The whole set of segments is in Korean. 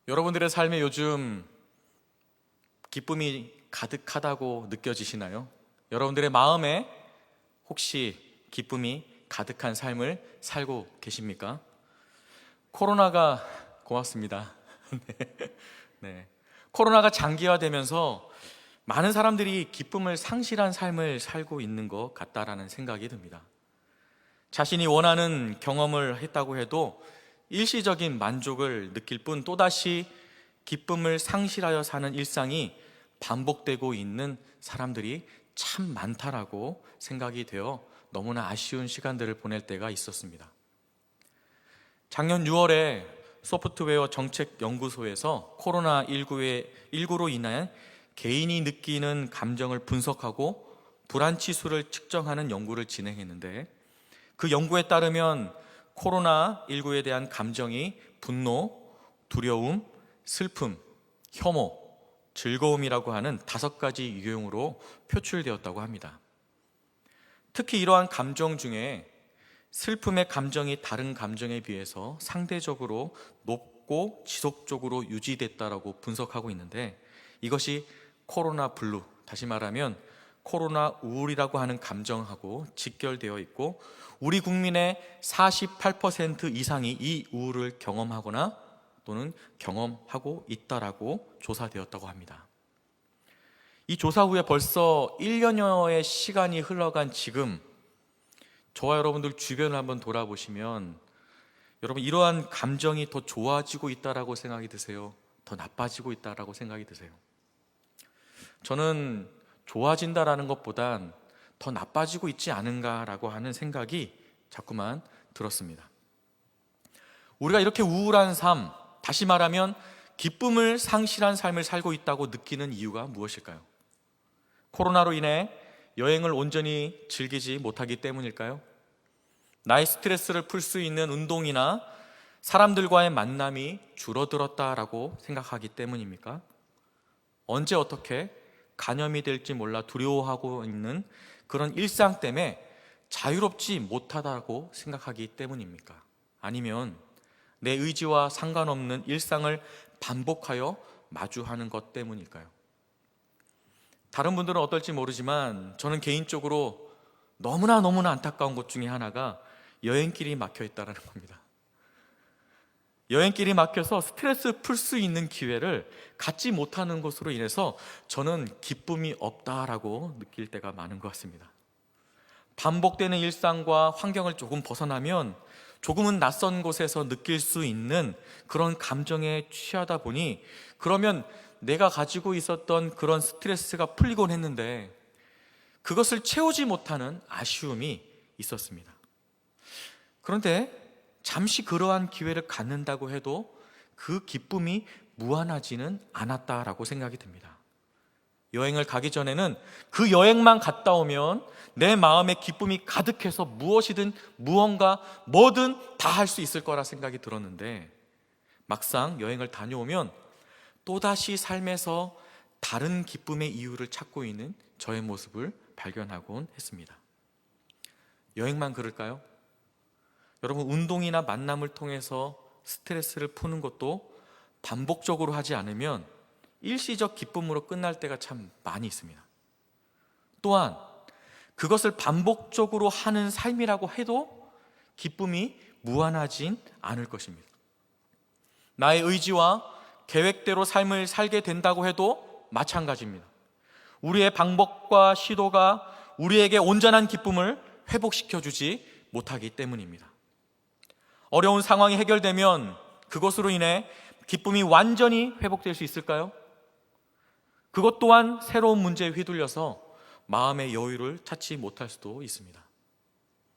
여러분들의 삶에 요즘 기쁨이 가득하다고 느껴지시나요? 여러분들의 마음에 혹시 기쁨이 가득한 삶을 살고 계십니까? 코로나가 고맙습니다. 네. 코로나가 장기화되면서 많은 사람들이 기쁨을 상실한 삶을 살고 있는 것 같다라는 생각이 듭니다. 자신이 원하는 경험을 했다고 해도 일시적인 만족을 느낄 뿐 또다시 기쁨을 상실하여 사는 일상이 반복되고 있는 사람들이 참 많다라고 생각이 되어 너무나 아쉬운 시간들을 보낼 때가 있었습니다. 작년 6월에 소프트웨어 정책연구소에서 코로나19로 인한 개인이 느끼는 감정을 분석하고 불안 지수를 측정하는 연구를 진행했는데, 그 연구에 따르면 코로나19에 대한 감정이 분노, 두려움, 슬픔, 혐오, 즐거움이라고 하는 5가지 유형으로 표출되었다고 합니다. 특히 이러한 감정 중에 슬픔의 감정이 다른 감정에 비해서 상대적으로 높고 지속적으로 유지됐다라고 분석하고 있는데, 이것이 코로나 블루, 다시 말하면 코로나 우울이라고 하는 감정하고 직결되어 있고, 우리 국민의 48% 이상이 이 우울을 경험하거나 또는 경험하고 있다라고 조사되었다고 합니다. 이 조사 후에 벌써 1년여의 시간이 흘러간 지금, 저와 여러분들 주변을 한번 돌아보시면 여러분, 이러한 감정이 더 좋아지고 있다라고 생각이 드세요? 더 나빠지고 있다라고 생각이 드세요? 저는 좋아진다라는 것보단 더 나빠지고 있지 않은가라고 하는 생각이 자꾸만 들었습니다. 우리가 이렇게 우울한 삶, 다시 말하면 기쁨을 상실한 삶을 살고 있다고 느끼는 이유가 무엇일까요? 코로나로 인해 여행을 온전히 즐기지 못하기 때문일까요? 나의 스트레스를 풀 수 있는 운동이나 사람들과의 만남이 줄어들었다라고 생각하기 때문입니까? 언제 어떻게 감염이 될지 몰라 두려워하고 있는 그런 일상 때문에 자유롭지 못하다고 생각하기 때문입니까? 아니면 내 의지와 상관없는 일상을 반복하여 마주하는 것 때문일까요? 다른 분들은 어떨지 모르지만 저는 개인적으로 너무나 안타까운 것 중에 하나가 여행길이 막혀 있다는 겁니다. 여행길이 막혀서 스트레스 풀 수 있는 기회를 갖지 못하는 것으로 인해서 저는 기쁨이 없다라고 느낄 때가 많은 것 같습니다. 반복되는 일상과 환경을 조금 벗어나면 조금은 낯선 곳에서 느낄 수 있는 그런 감정에 취하다 보니, 그러면 내가 가지고 있었던 그런 스트레스가 풀리곤 했는데 그것을 채우지 못하는 아쉬움이 있었습니다. 그런데 잠시 그러한 기회를 갖는다고 해도 그 기쁨이 무한하지는 않았다라고 생각이 듭니다. 여행을 가기 전에는 그 여행만 갔다 오면 내 마음에 기쁨이 가득해서 무엇이든 무언가 뭐든 다 할 수 있을 거라 생각이 들었는데, 막상 여행을 다녀오면 또다시 삶에서 다른 기쁨의 이유를 찾고 있는 저의 모습을 발견하곤 했습니다. 여행만 그럴까요? 여러분, 운동이나 만남을 통해서 스트레스를 푸는 것도 반복적으로 하지 않으면 일시적 기쁨으로 끝날 때가 참 많이 있습니다. 또한 그것을 반복적으로 하는 삶이라고 해도 기쁨이 무한하진 않을 것입니다. 나의 의지와 계획대로 삶을 살게 된다고 해도 마찬가지입니다. 우리의 방법과 시도가 우리에게 온전한 기쁨을 회복시켜주지 못하기 때문입니다. 어려운 상황이 해결되면 그것으로 인해 기쁨이 완전히 회복될 수 있을까요? 그것 또한 새로운 문제에 휘둘려서 마음의 여유를 찾지 못할 수도 있습니다.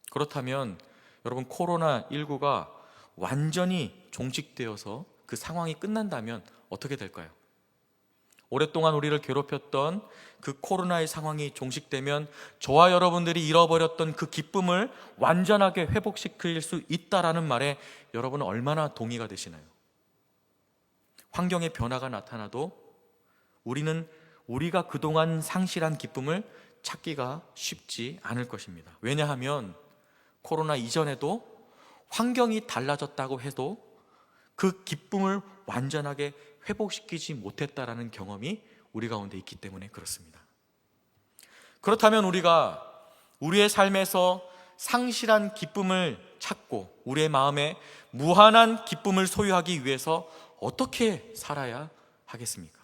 그렇다면 여러분, 코로나19가 완전히 종식되어서 그 상황이 끝난다면 어떻게 될까요? 오랫동안 우리를 괴롭혔던 그 코로나의 상황이 종식되면 저와 여러분들이 잃어버렸던 그 기쁨을 완전하게 회복시킬 수 있다라는 말에 여러분은 얼마나 동의가 되시나요? 환경의 변화가 나타나도 우리는 우리가 그동안 상실한 기쁨을 찾기가 쉽지 않을 것입니다. 왜냐하면 코로나 이전에도 환경이 달라졌다고 해도 그 기쁨을 완전하게 회복시키지 못했다라는 경험이 우리 가운데 있기 때문에 그렇습니다. 그렇다면 우리가 우리의 삶에서 상실한 기쁨을 찾고 우리의 마음에 무한한 기쁨을 소유하기 위해서 어떻게 살아야 하겠습니까?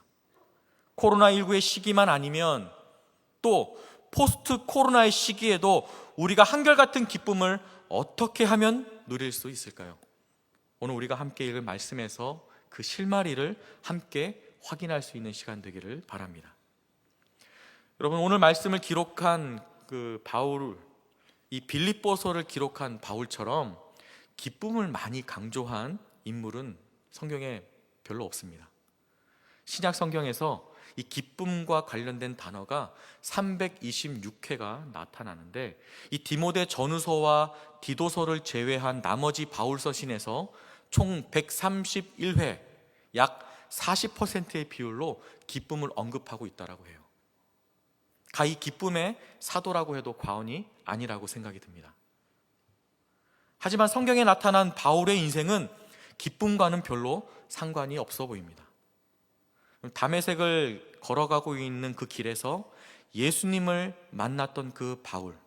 코로나19의 시기만 아니면 또 포스트 코로나의 시기에도 우리가 한결같은 기쁨을 어떻게 하면 누릴 수 있을까요? 오늘 우리가 함께 읽을 말씀에서 그 실마리를 함께 확인할 수 있는 시간 되기를 바랍니다. 여러분, 오늘 말씀을 기록한 그 바울, 이 빌립보서를 기록한 바울처럼 기쁨을 많이 강조한 인물은 성경에 별로 없습니다. 신약 성경에서 이 기쁨과 관련된 단어가 326회가 나타나는데, 이 디모데 전후서와 디도서를 제외한 나머지 바울서신에서 총 131회, 약 40%의 비율로 기쁨을 언급하고 있다고 해요. 가히 기쁨의 사도라고 해도 과언이 아니라고 생각이 듭니다. 하지만 성경에 나타난 바울의 인생은 기쁨과는 별로 상관이 없어 보입니다. 다메섹을 걸어가고 있는 그 길에서 예수님을 만났던 그 바울,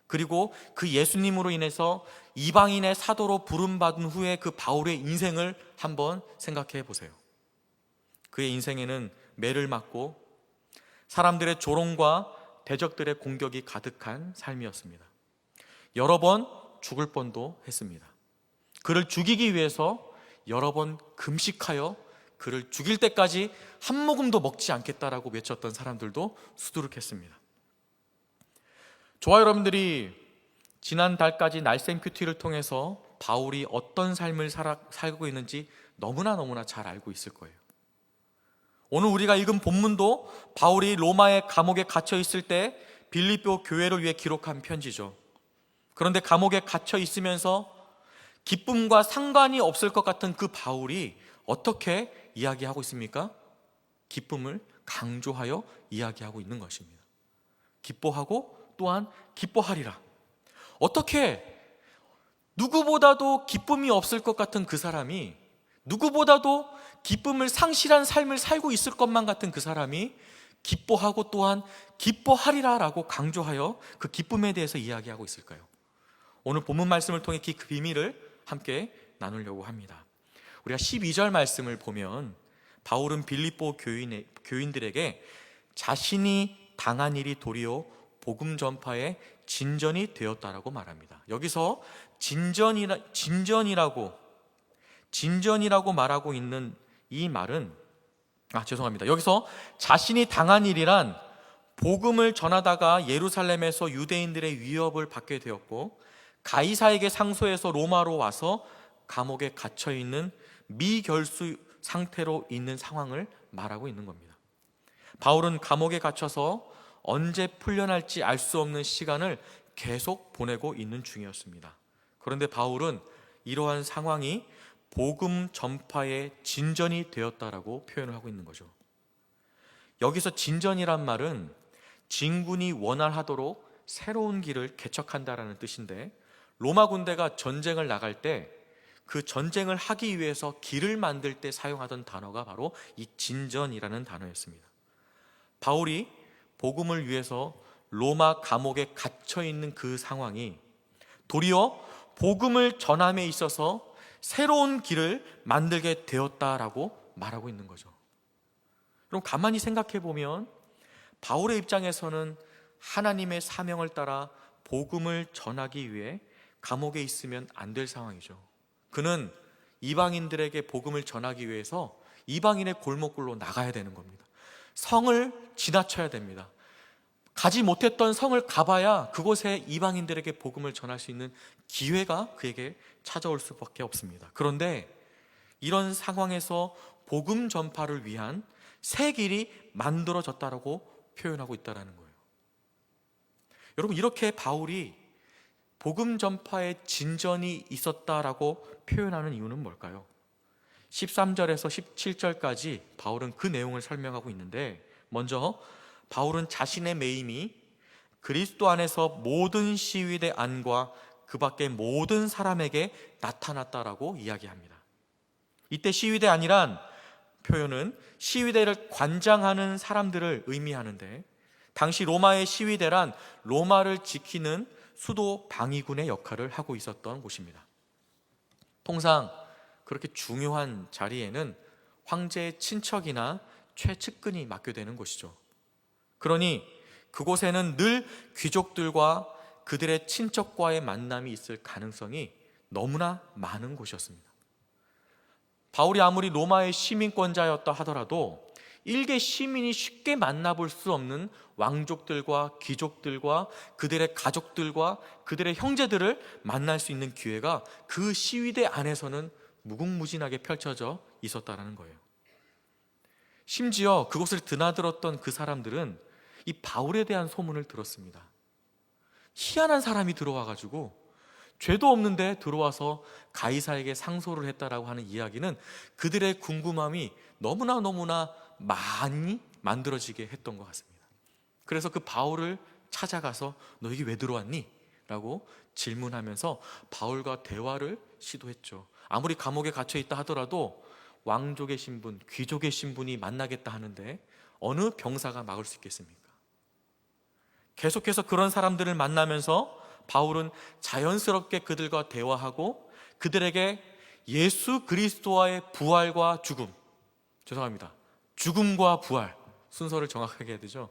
그리고 그 예수님으로 인해서 이방인의 사도로 부름받은 후에 그 바울의 인생을 한번 생각해 보세요. 그의 인생에는 매를 맞고 사람들의 조롱과 대적들의 공격이 가득한 삶이었습니다. 여러 번 죽을 뻔도 했습니다. 그를 죽이기 위해서 여러 번 금식하여 그를 죽일 때까지 한 모금도 먹지 않겠다라고 외쳤던 사람들도 수두룩했습니다. 저와 여러분들이 지난달까지 날생 큐티를 통해서 바울이 어떤 삶을 살고 있는지 너무나 잘 알고 있을 거예요. 오늘 우리가 읽은 본문도 바울이 로마의 감옥에 갇혀 있을 때 빌립보 교회를 위해 기록한 편지죠. 그런데 감옥에 갇혀 있으면서 기쁨과 상관이 없을 것 같은 그 바울이 어떻게 이야기하고 있습니까? 기쁨을 강조하여 이야기하고 있는 것입니다. 기뻐하고 또한 기뻐하리라. 어떻게 누구보다도 기쁨이 없을 것 같은 그 사람이, 누구보다도 기쁨을 상실한 삶을 살고 있을 것만 같은 그 사람이 기뻐하고 또한 기뻐하리라 라고 강조하여 그 기쁨에 대해서 이야기하고 있을까요? 오늘 본문 말씀을 통해 그 비밀을 함께 나누려고 합니다. 우리가 12절 말씀을 보면 바울은 빌립보 교인들에게 자신이 당한 일이 도리어 복음 전파의 진전이 되었다라고 말합니다. 여기서 진전이라고 말하고 있는 이 말은, 여기서 자신이 당한 일이란 복음을 전하다가 예루살렘에서 유대인들의 위협을 받게 되었고 가이사에게 상소해서 로마로 와서 감옥에 갇혀 있는 미결수 상태로 있는 상황을 말하고 있는 겁니다. 바울은 감옥에 갇혀서 언제 풀려날지 알 수 없는 시간을 계속 보내고 있는 중이었습니다. 그런데 바울은 이러한 상황이 복음 전파의 진전이 되었다라고 표현을 하고 있는 거죠. 여기서 진전이란 말은 진군이 원활하도록 새로운 길을 개척한다라는 뜻인데, 로마 군대가 전쟁을 나갈 때 그 전쟁을 하기 위해서 길을 만들 때 사용하던 단어가 바로 이 진전이라는 단어였습니다. 바울이 복음을 위해서 로마 감옥에 갇혀 있는 그 상황이 도리어 복음을 전함에 있어서 새로운 길을 만들게 되었다라고 말하고 있는 거죠. 그럼 가만히 생각해 보면 바울의 입장에서는 하나님의 사명을 따라 복음을 전하기 위해 감옥에 있으면 안 될 상황이죠. 그는 이방인들에게 복음을 전하기 위해서 이방인의 골목길로 나가야 되는 겁니다. 성을 지나쳐야 됩니다. 가지 못했던 성을 가봐야 그곳에 이방인들에게 복음을 전할 수 있는 기회가 그에게 찾아올 수밖에 없습니다. 그런데 이런 상황에서 복음 전파를 위한 새 길이 만들어졌다라고 표현하고 있다는 거예요. 여러분, 이렇게 바울이 복음 전파의 진전이 있었다라고 표현하는 이유는 뭘까요? 13절에서 17절까지 바울은 그 내용을 설명하고 있는데, 먼저 바울은 자신의 매임이 그리스도 안에서 모든 시위대 안과 그 밖의 모든 사람에게 나타났다라고 이야기합니다. 이때 시위대 아니란 표현은 시위대를 관장하는 사람들을 의미하는데, 당시 로마의 시위대란 로마를 지키는 수도 방위군의 역할을 하고 있었던 곳입니다. 통상 그렇게 중요한 자리에는 황제의 친척이나 최측근이 맡게 되는 곳이죠. 그러니 그곳에는 늘 귀족들과 그들의 친척과의 만남이 있을 가능성이 너무나 많은 곳이었습니다. 바울이 아무리 로마의 시민권자였다 하더라도 일개 시민이 쉽게 만나볼 수 없는 왕족들과 귀족들과 그들의 가족들과 그들의 형제들을 만날 수 있는 기회가 그 시위대 안에서는 무궁무진하게 펼쳐져 있었다는 거예요. 심지어 그곳을 드나들었던 그 사람들은 이 바울에 대한 소문을 들었습니다. 희한한 사람이 들어와가지고 죄도 없는데 들어와서 가이사에게 상소를 했다라고 하는 이야기는 그들의 궁금함이 너무나 많이 만들어지게 했던 것 같습니다. 그래서 그 바울을 찾아가서 너 여기 왜 들어왔니? 라고 질문하면서 바울과 대화를 시도했죠. 아무리 감옥에 갇혀 있다 하더라도 왕족의 신분, 귀족의 신분이 만나겠다 하는데 어느 병사가 막을 수 있겠습니까? 계속해서 그런 사람들을 만나면서 바울은 자연스럽게 그들과 대화하고 그들에게 예수 그리스도와의 부활과 죽음과 부활, 순서를 정확하게 해야 되죠.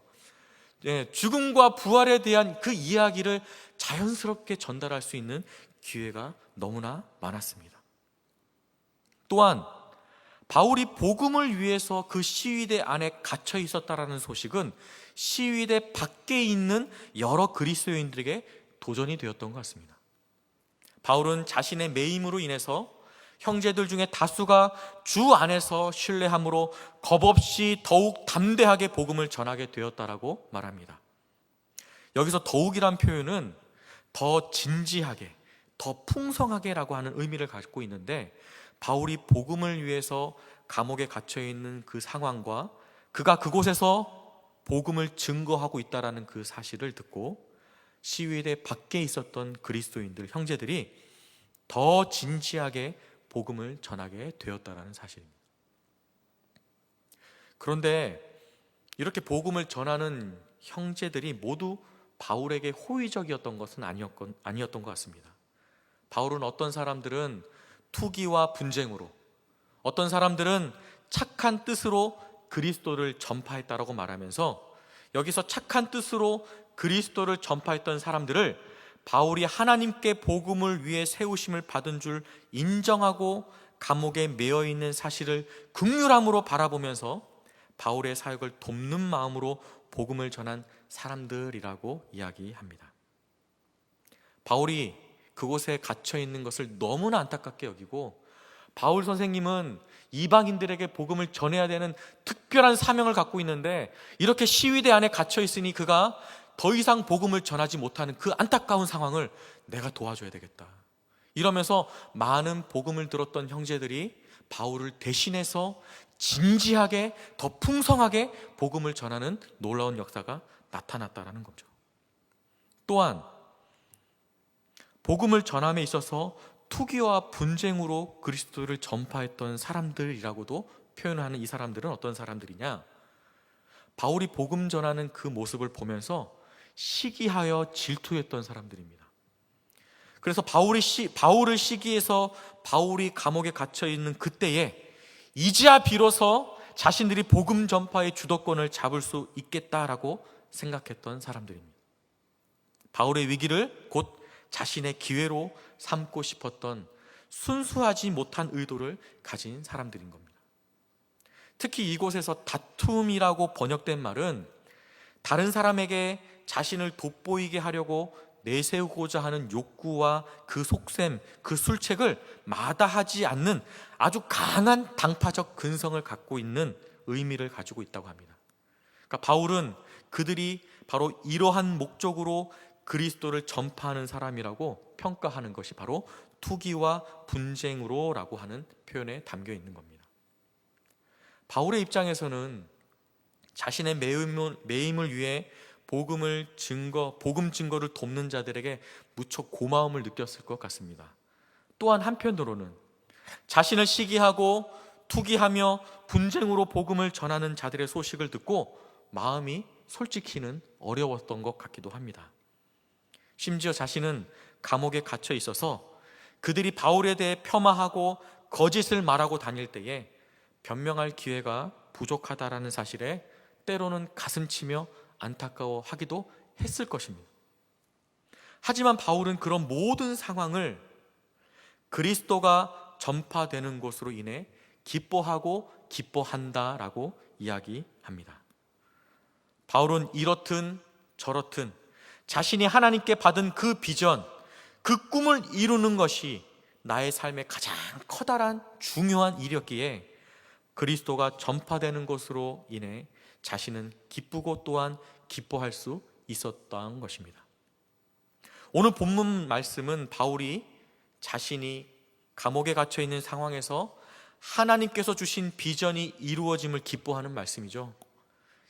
죽음과 부활에 대한 그 이야기를 자연스럽게 전달할 수 있는 기회가 너무나 많았습니다. 또한 바울이 복음을 위해서 그 시위대 안에 갇혀 있었다라는 소식은 시위대 밖에 있는 여러 그리스도인들에게 도전이 되었던 것 같습니다. 바울은 자신의 매임으로 인해서 형제들 중에 다수가 주 안에서 신뢰함으로 겁없이 더욱 담대하게 복음을 전하게 되었다라고 말합니다. 여기서 더욱이란 표현은 더 진지하게, 더 풍성하게라고 하는 의미를 갖고 있는데, 바울이 복음을 위해서 감옥에 갇혀 있는 그 상황과 그가 그곳에서 복음을 증거하고 있다라는 그 사실을 듣고 시위대 밖에 있었던 그리스도인들, 형제들이 더 진지하게 복음을 전하게 되었다라는 사실입니다. 그런데 이렇게 복음을 전하는 형제들이 모두 바울에게 호의적이었던 것은 아니었던 것 같습니다. 바울은 어떤 사람들은 투기와 분쟁으로, 어떤 사람들은 착한 뜻으로 그리스도를 전파했다라고 말하면서, 여기서 착한 뜻으로 그리스도를 전파했던 사람들을 바울이 하나님께 복음을 위해 세우심을 받은 줄 인정하고 감옥에 매여 있는 사실을 긍휼함으로 바라보면서 바울의 사역을 돕는 마음으로 복음을 전한 사람들이라고 이야기합니다. 바울이 그곳에 갇혀 있는 것을 너무나 안타깝게 여기고, 바울 선생님은 이방인들에게 복음을 전해야 되는 특별한 사명을 갖고 있는데 이렇게 시위대 안에 갇혀 있으니 그가 더 이상 복음을 전하지 못하는 그 안타까운 상황을 내가 도와줘야 되겠다, 이러면서 많은 복음을 들었던 형제들이 바울을 대신해서 진지하게, 더 풍성하게 복음을 전하는 놀라운 역사가 나타났다는 거죠. 또한 복음을 전함에 있어서 투기와 분쟁으로 그리스도를 전파했던 사람들이라고도 표현하는 이 사람들은 어떤 사람들이냐? 바울이 복음 전하는 그 모습을 보면서 시기하여 질투했던 사람들입니다. 그래서 바울을 시기해서 바울이 감옥에 갇혀 있는 그때에 이제야 비로소 자신들이 복음 전파의 주도권을 잡을 수 있겠다라고 생각했던 사람들입니다. 바울의 위기를 곧 자신의 기회로 삼고 싶었던 순수하지 못한 의도를 가진 사람들인 겁니다. 특히 이곳에서 다툼이라고 번역된 말은 다른 사람에게 자신을 돋보이게 하려고 내세우고자 하는 욕구와 그 속셈, 그 술책을 마다하지 않는 아주 강한 당파적 근성을 갖고 있는 의미를 가지고 있다고 합니다. 그러니까 바울은 그들이 바로 이러한 목적으로 그리스도를 전파하는 사람이라고 평가하는 것이 바로 투기와 분쟁으로라고 하는 표현에 담겨 있는 겁니다. 바울의 입장에서는 자신의 매임을 위해 복음 증거를 돕는 자들에게 무척 고마움을 느꼈을 것 같습니다. 또한 한편으로는 자신을 시기하고 투기하며 분쟁으로 복음을 전하는 자들의 소식을 듣고 마음이 솔직히는 어려웠던 것 같기도 합니다. 심지어 자신은 감옥에 갇혀 있어서 그들이 바울에 대해 폄하하고 거짓을 말하고 다닐 때에 변명할 기회가 부족하다라는 사실에 때로는 가슴치며 안타까워하기도 했을 것입니다. 하지만 바울은 그런 모든 상황을 그리스도가 전파되는 것으로 인해 기뻐하고 기뻐한다라고 이야기합니다. 바울은 이렇든 저렇든 자신이 하나님께 받은 그 비전, 그 꿈을 이루는 것이 나의 삶의 가장 커다란 중요한 일이었기에 그리스도가 전파되는 것으로 인해 자신은 기쁘고 또한 기뻐할 수 있었던 것입니다. 오늘 본문 말씀은 바울이 자신이 감옥에 갇혀 있는 상황에서 하나님께서 주신 비전이 이루어짐을 기뻐하는 말씀이죠.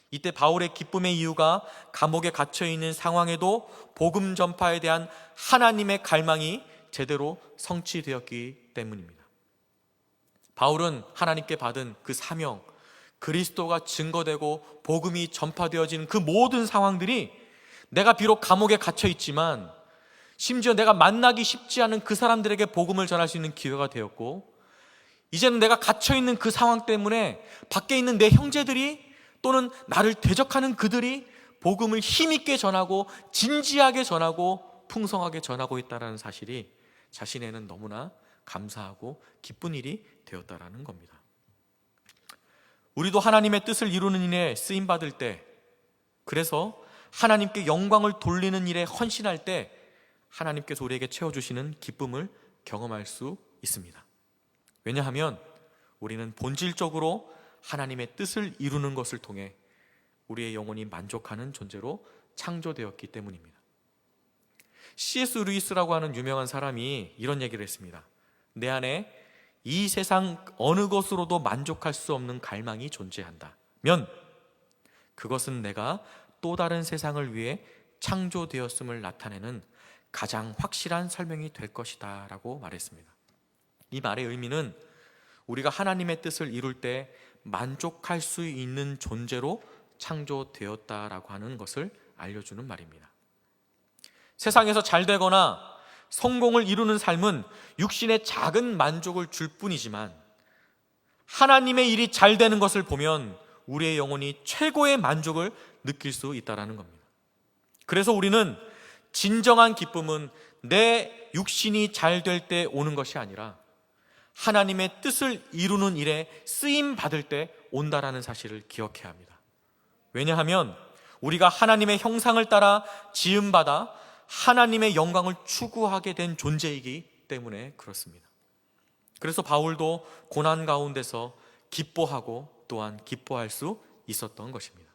이때 바울의 기쁨의 이유가 감옥에 갇혀 있는 상황에도 복음 전파에 대한 하나님의 갈망이 제대로 성취되었기 때문입니다. 바울은 하나님께 받은 그 사명, 그리스도가 증거되고 복음이 전파되어지는 그 모든 상황들이 내가 비록 감옥에 갇혀 있지만 심지어 내가 만나기 쉽지 않은 그 사람들에게 복음을 전할 수 있는 기회가 되었고, 이제는 내가 갇혀 있는 그 상황 때문에 밖에 있는 내 형제들이 또는 나를 대적하는 그들이 복음을 힘있게 전하고 진지하게 전하고 풍성하게 전하고 있다는 사실이 자신에는 너무나 감사하고 기쁜 일이 되었다라는 겁니다. 우리도 하나님의 뜻을 이루는 일에 쓰임받을 때, 그래서 하나님께 영광을 돌리는 일에 헌신할 때 하나님께서 우리에게 채워주시는 기쁨을 경험할 수 있습니다. 왜냐하면 우리는 본질적으로 하나님의 뜻을 이루는 것을 통해 우리의 영혼이 만족하는 존재로 창조되었기 때문입니다. C.S. 루이스라고 하는 유명한 사람이 이런 얘기를 했습니다. 내 안에 이 세상 어느 것으로도 만족할 수 없는 갈망이 존재한다면 그것은 내가 또 다른 세상을 위해 창조되었음을 나타내는 가장 확실한 설명이 될 것이다 라고 말했습니다. 이 말의 의미는 우리가 하나님의 뜻을 이룰 때 만족할 수 있는 존재로 창조되었다라고 하는 것을 알려주는 말입니다. 세상에서 잘 되거나 성공을 이루는 삶은 육신의 작은 만족을 줄 뿐이지만 하나님의 일이 잘 되는 것을 보면 우리의 영혼이 최고의 만족을 느낄 수 있다는 겁니다. 그래서 우리는 진정한 기쁨은 내 육신이 잘 될 때 오는 것이 아니라 하나님의 뜻을 이루는 일에 쓰임 받을 때 온다라는 사실을 기억해야 합니다. 왜냐하면 우리가 하나님의 형상을 따라 지음받아 하나님의 영광을 추구하게 된 존재이기 때문에 그렇습니다. 그래서 바울도 고난 가운데서 기뻐하고 또한 기뻐할 수 있었던 것입니다.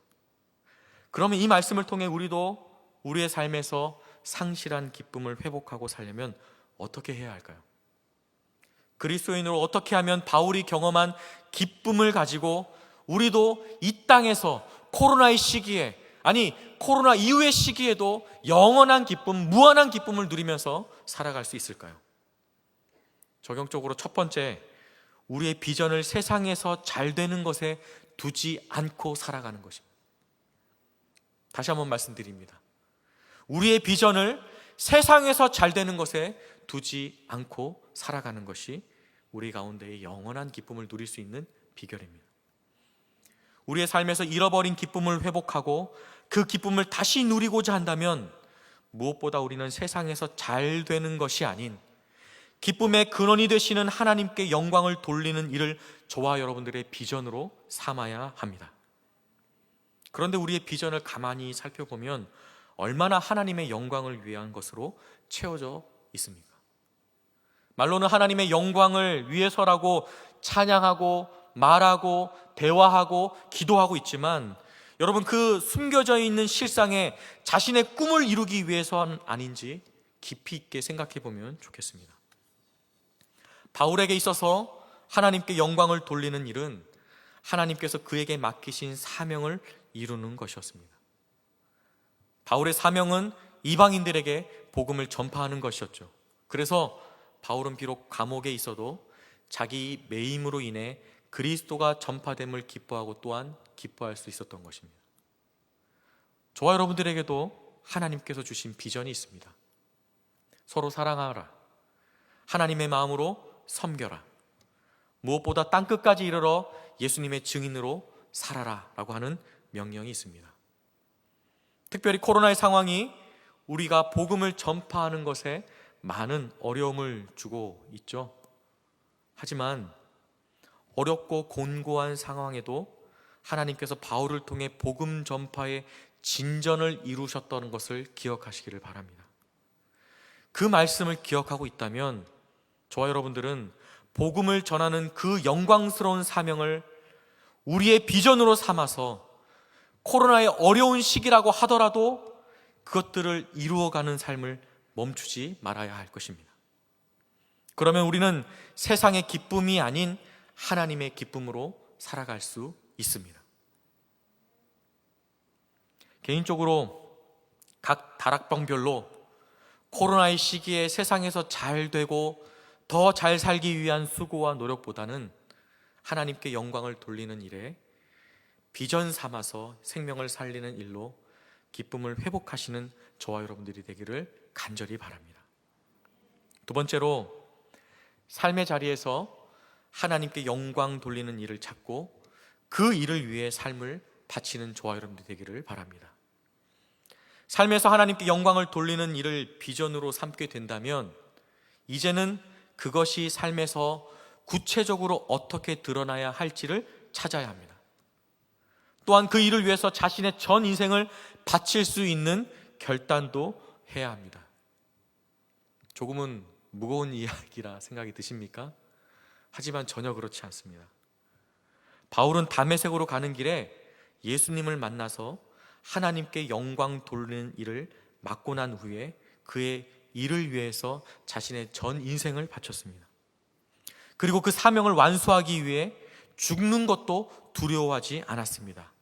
그러면 이 말씀을 통해 우리도 우리의 삶에서 상실한 기쁨을 회복하고 살려면 어떻게 해야 할까요? 그리스도인으로 어떻게 하면 바울이 경험한 기쁨을 가지고 우리도 이 땅에서 코로나의 시기에, 아니 코로나 이후의 시기에도 영원한 기쁨, 무한한 기쁨을 누리면서 살아갈 수 있을까요? 적용적으로 첫 번째, 우리의 비전을 세상에서 잘 되는 것에 두지 않고 살아가는 것입니다. 다시 한번 말씀드립니다. 우리의 비전을 세상에서 잘 되는 것에 두지 않고 살아가는 것이 우리 가운데의 영원한 기쁨을 누릴 수 있는 비결입니다. 우리의 삶에서 잃어버린 기쁨을 회복하고 그 기쁨을 다시 누리고자 한다면 무엇보다 우리는 세상에서 잘 되는 것이 아닌 기쁨의 근원이 되시는 하나님께 영광을 돌리는 일을 저와 여러분들의 비전으로 삼아야 합니다. 그런데 우리의 비전을 가만히 살펴보면 얼마나 하나님의 영광을 위한 것으로 채워져 있습니까? 말로는 하나님의 영광을 위해서라고 찬양하고 말하고 대화하고 기도하고 있지만 여러분, 그 숨겨져 있는 실상에 자신의 꿈을 이루기 위해서는 아닌지 깊이 있게 생각해 보면 좋겠습니다. 바울에게 있어서 하나님께 영광을 돌리는 일은 하나님께서 그에게 맡기신 사명을 이루는 것이었습니다. 바울의 사명은 이방인들에게 복음을 전파하는 것이었죠. 그래서 바울은 비록 감옥에 있어도 자기 매임으로 인해 그리스도가 전파됨을 기뻐하고 또한 기뻐할 수 있었던 것입니다. 저와 여러분들에게도 하나님께서 주신 비전이 있습니다. 서로 사랑하라, 하나님의 마음으로 섬겨라, 무엇보다 땅끝까지 이르러 예수님의 증인으로 살아라 라고 하는 명령이 있습니다. 특별히 코로나의 상황이 우리가 복음을 전파하는 것에 많은 어려움을 주고 있죠. 하지만 어렵고 곤고한 상황에도 하나님께서 바울을 통해 복음 전파의 진전을 이루셨다는 것을 기억하시기를 바랍니다. 그 말씀을 기억하고 있다면 저와 여러분들은 복음을 전하는 그 영광스러운 사명을 우리의 비전으로 삼아서 코로나의 어려운 시기라고 하더라도 그것들을 이루어가는 삶을 멈추지 말아야 할 것입니다. 그러면 우리는 세상의 기쁨이 아닌 하나님의 기쁨으로 살아갈 수 있습니다. 개인적으로 각 다락방별로 코로나의 시기에 세상에서 잘 되고 더 잘 살기 위한 수고와 노력보다는 하나님께 영광을 돌리는 일에 비전 삼아서 생명을 살리는 일로 기쁨을 회복하시는 저와 여러분들이 되기를 간절히 바랍니다. 두 번째로, 삶의 자리에서 하나님께 영광 돌리는 일을 찾고 그 일을 위해 삶을 바치는 저와 여러분들이 되기를 바랍니다. 삶에서 하나님께 영광을 돌리는 일을 비전으로 삼게 된다면 이제는 그것이 삶에서 구체적으로 어떻게 드러나야 할지를 찾아야 합니다. 또한 그 일을 위해서 자신의 전 인생을 바칠 수 있는 결단도 해야 합니다. 조금은 무거운 이야기라 생각이 드십니까? 하지만 전혀 그렇지 않습니다. 바울은 다메섹으로 가는 길에 예수님을 만나서 하나님께 영광 돌리는 일을 맡고 난 후에 그의 일을 위해서 자신의 전 인생을 바쳤습니다. 그리고 그 사명을 완수하기 위해 죽는 것도 두려워하지 않았습니다.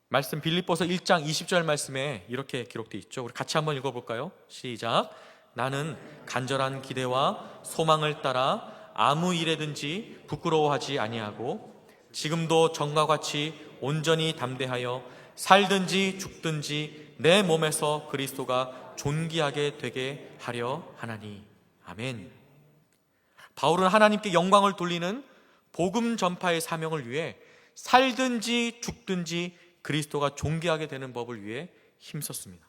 말씀 빌립보서 1장 20절 말씀에 이렇게 기록되어 있죠. 우리 같이 한번 읽어볼까요? 시작. 나는 간절한 기대와 소망을 따라 아무 일에든지 부끄러워하지 아니하고 지금도 전과 같이 온전히 담대하여 살든지 죽든지 내 몸에서 그리스도가 존귀하게 되게 하려 하나니. 아멘. 바울은 하나님께 영광을 돌리는 복음 전파의 사명을 위해 살든지 죽든지 그리스도가 존귀하게 되는 법을 위해 힘썼습니다.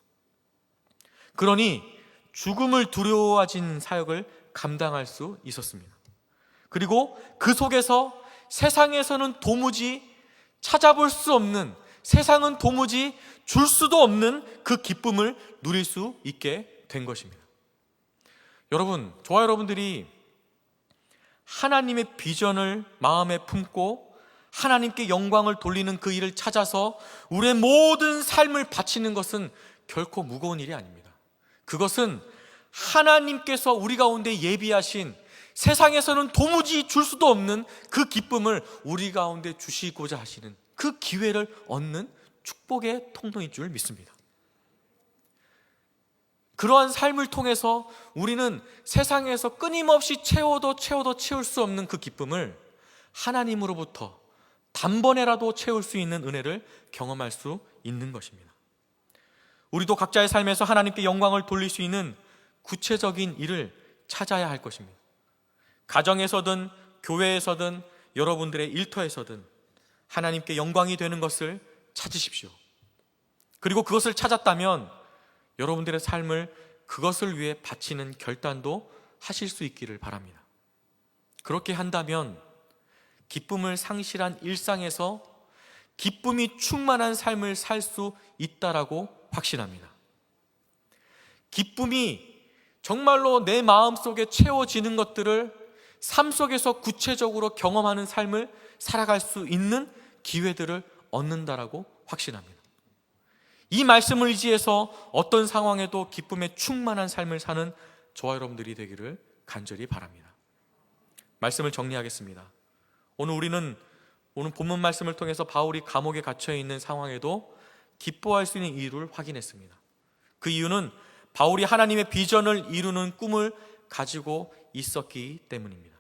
그러니 죽음을 두려워하진 사역을 감당할 수 있었습니다. 그리고 그 속에서 세상에서는 도무지 찾아볼 수 없는, 세상은 도무지 줄 수도 없는 그 기쁨을 누릴 수 있게 된 것입니다. 여러분, 저와 여러분들이 하나님의 비전을 마음에 품고 하나님께 영광을 돌리는 그 일을 찾아서 우리의 모든 삶을 바치는 것은 결코 무거운 일이 아닙니다. 그것은 하나님께서 우리 가운데 예비하신 세상에서는 도무지 줄 수도 없는 그 기쁨을 우리 가운데 주시고자 하시는 그 기회를 얻는 축복의 통로인 줄 믿습니다. 그러한 삶을 통해서 우리는 세상에서 끊임없이 채워도 채울 수 없는 그 기쁨을 하나님으로부터 단번에라도 채울 수 있는 은혜를 경험할 수 있는 것입니다. 우리도 각자의 삶에서 하나님께 영광을 돌릴 수 있는 구체적인 일을 찾아야 할 것입니다. 가정에서든 교회에서든 여러분들의 일터에서든 하나님께 영광이 되는 것을 찾으십시오. 그리고 그것을 찾았다면 여러분들의 삶을 그것을 위해 바치는 결단도 하실 수 있기를 바랍니다. 그렇게 한다면 기쁨을 상실한 일상에서 기쁨이 충만한 삶을 살 수 있다라고 확신합니다. 기쁨이 정말로 내 마음속에 채워지는 것들을 삶 속에서 구체적으로 경험하는 삶을 살아갈 수 있는 기회들을 얻는다라고 확신합니다. 이 말씀을 의지해서 어떤 상황에도 기쁨에 충만한 삶을 사는 저와 여러분들이 되기를 간절히 바랍니다. 말씀을 정리하겠습니다. 오늘 본문 말씀을 통해서 바울이 감옥에 갇혀 있는 상황에도 기뻐할 수 있는 이유를 확인했습니다. 그 이유는 바울이 하나님의 비전을 이루는 꿈을 가지고 있었기 때문입니다.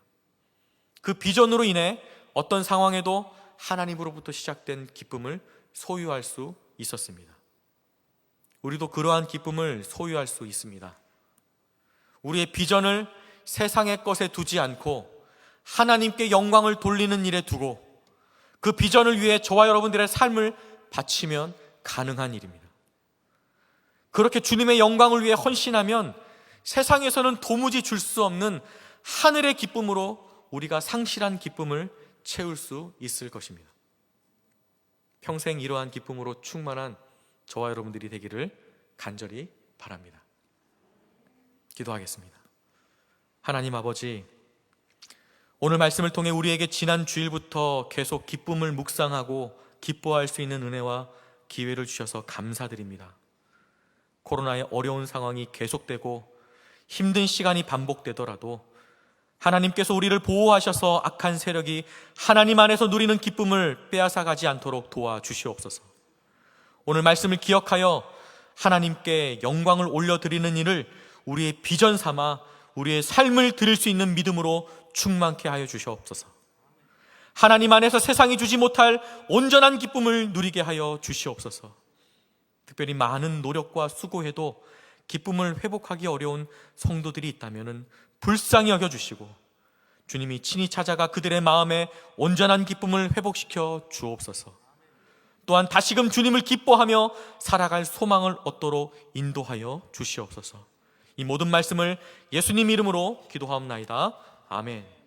그 비전으로 인해 어떤 상황에도 하나님으로부터 시작된 기쁨을 소유할 수 있었습니다. 우리도 그러한 기쁨을 소유할 수 있습니다. 우리의 비전을 세상의 것에 두지 않고 하나님께 영광을 돌리는 일에 두고 그 비전을 위해 저와 여러분들의 삶을 바치면 가능한 일입니다. 그렇게 주님의 영광을 위해 헌신하면 세상에서는 도무지 줄 수 없는 하늘의 기쁨으로 우리가 상실한 기쁨을 채울 수 있을 것입니다. 평생 이러한 기쁨으로 충만한 저와 여러분들이 되기를 간절히 바랍니다. 기도하겠습니다. 하나님 아버지, 오늘 말씀을 통해 우리에게 지난 주일부터 계속 기쁨을 묵상하고 기뻐할 수 있는 은혜와 기회를 주셔서 감사드립니다. 코로나의 어려운 상황이 계속되고 힘든 시간이 반복되더라도 하나님께서 우리를 보호하셔서 악한 세력이 하나님 안에서 누리는 기쁨을 빼앗아가지 않도록 도와주시옵소서. 오늘 말씀을 기억하여 하나님께 영광을 올려드리는 일을 우리의 비전 삼아 우리의 삶을 드릴 수 있는 믿음으로 충만케 하여 주시옵소서. 하나님 안에서 세상이 주지 못할 온전한 기쁨을 누리게 하여 주시옵소서. 특별히 많은 노력과 수고해도 기쁨을 회복하기 어려운 성도들이 있다면 불쌍히 여겨주시고 주님이 친히 찾아가 그들의 마음에 온전한 기쁨을 회복시켜 주옵소서. 또한 다시금 주님을 기뻐하며 살아갈 소망을 얻도록 인도하여 주시옵소서. 이 모든 말씀을 예수님 이름으로 기도하옵나이다. 아멘.